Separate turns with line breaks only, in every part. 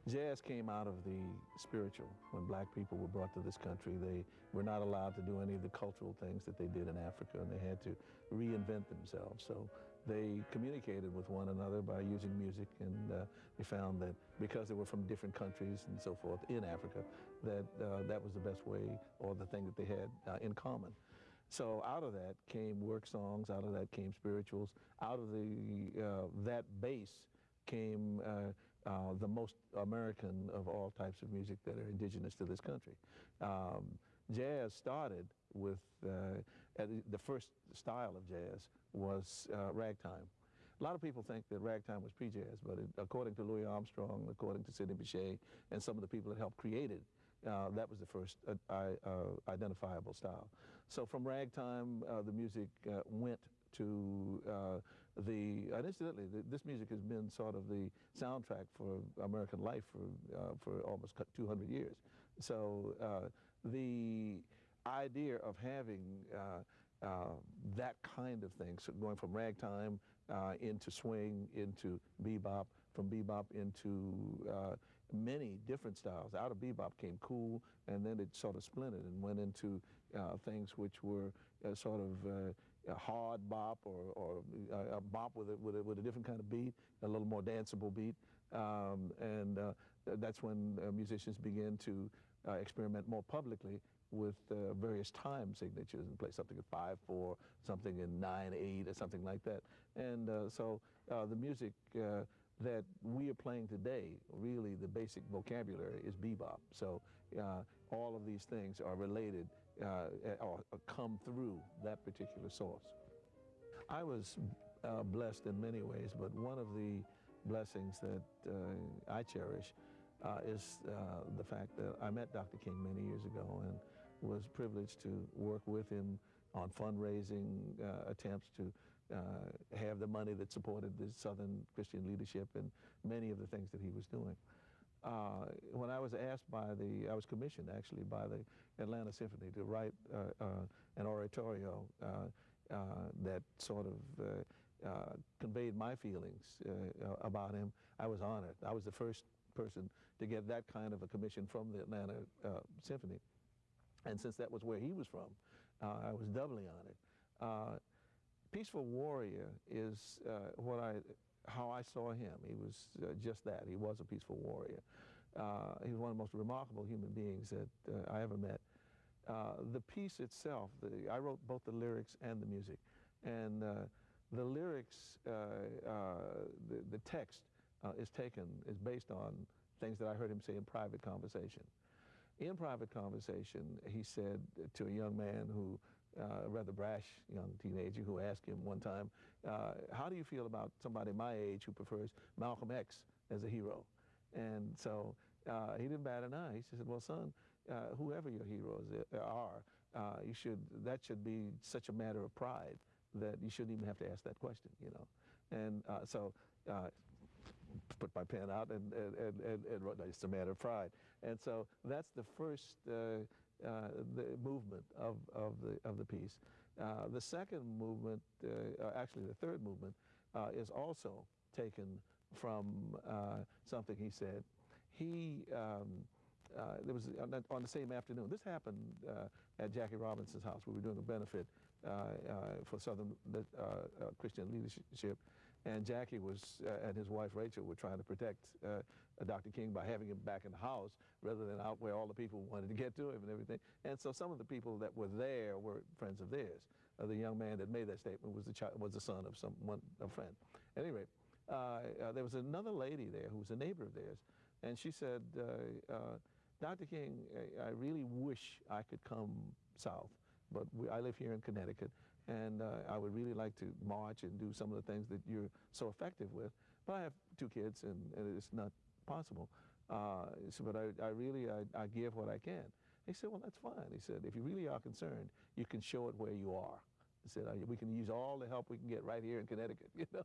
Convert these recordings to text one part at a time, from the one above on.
Jazz came out of the spiritual. When black people were brought to this country, they were not allowed to do any of the cultural things that they did in Africa, and they had to reinvent themselves. So they communicated with one another by using music, and they found that because they were from different countries and so forth in Africa, that that was the best way, or the thing that they had in common. So out of that came work songs, out of that came spirituals, out of that base came the most American of all types of music that are indigenous to this country. Jazz started with, the first style of jazz was ragtime. A lot of people think that ragtime was pre-jazz, but according to Louis Armstrong, according to Sidney Bechet, and some of the people that helped create it, that was the first identifiable style. So from ragtime, the music went to and incidentally, this music has been sort of the soundtrack for American life for almost 200 years. So the idea of having that kind of thing, so going from ragtime into swing, into bebop, from bebop into many different styles. Out of bebop came cool, and then it sort of splintered and went into things which were sort of a hard bop, or a bop with a different kind of beat, a little more danceable beat, and that's when musicians began to experiment more publicly with various time signatures and play something at 5/4, something in 9/8, or something like that. And so the music that we are playing today, really the basic vocabulary is bebop. So all of these things are related or come through that particular source. I was blessed in many ways, but one of the blessings that I cherish is the fact that I met Dr. King many years ago and was privileged to work with him on fundraising attempts to have the money that supported the Southern Christian leadership and many of the things that he was doing. When I was asked I was commissioned actually by the Atlanta Symphony to write an oratorio that sort of conveyed my feelings about him, I was honored. I was the first person to get that kind of a commission from the Atlanta Symphony. And since that was where he was from, I was doubly honored. Peaceful Warrior is how I saw him. He was just that. He was a peaceful warrior. He was one of the most remarkable human beings that I ever met. The piece itself, I wrote both the lyrics and the music. And the lyrics, the text is based on things that I heard him say in private conversation. In private conversation, he said to a young man who, a rather brash young teenager, who asked him one time, how do you feel about somebody my age who prefers Malcolm X as a hero? And so he didn't bat an eye. He said, well, son, whoever your heroes are, that should be such a matter of pride that you shouldn't even have to ask that question, you know. And so put my pen out and wrote, it's a matter of pride. And so that's the first the movement of the piece. The second movement, actually the third movement, is also taken from something he said. He there was on the same afternoon. This happened at Jackie Robinson's house. We were doing a benefit for Southern Christian leadership, and Jackie was and his wife Rachel were trying to protect Dr. King by having him back in the house rather than out where all the people wanted to get to him and everything. And so some of the people that were there were friends of theirs. The young man that made that statement was the son of a friend. At any rate, there was another lady there who was a neighbor of theirs, and she said, Dr. King, I really wish I could come south, but I live here in Connecticut, and I would really like to march and do some of the things that you're so effective with, but I have 2 kids, and it's not possible. So, but I give what I can. He said, well, that's fine. He said, if you really are concerned, you can show it where you are. He said, we can use all the help we can get right here in Connecticut, you know.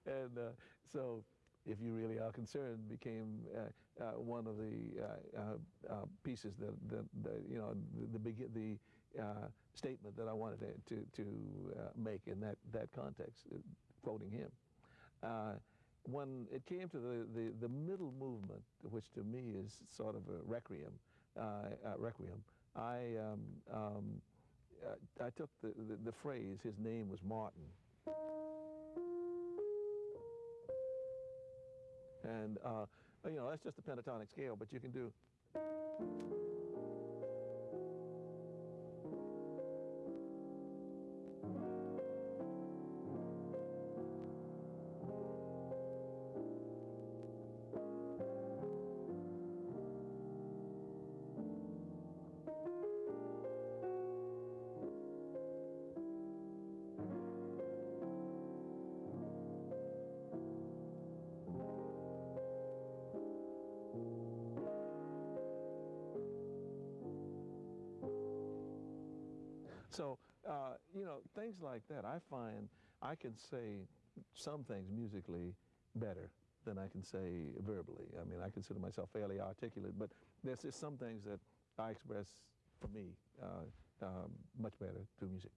and so if you really are concerned, became one of the pieces that you know, the statement that I wanted to make in that context, quoting him. when it came to the middle movement, which to me is sort of a requiem, I took the phrase, his name was Martin. And, you know, that's just a pentatonic scale, but you can do. So, you know, things like that, I find I can say some things musically better than I can say verbally. I mean, I consider myself fairly articulate, but there's just some things that I express, for me, much better through music.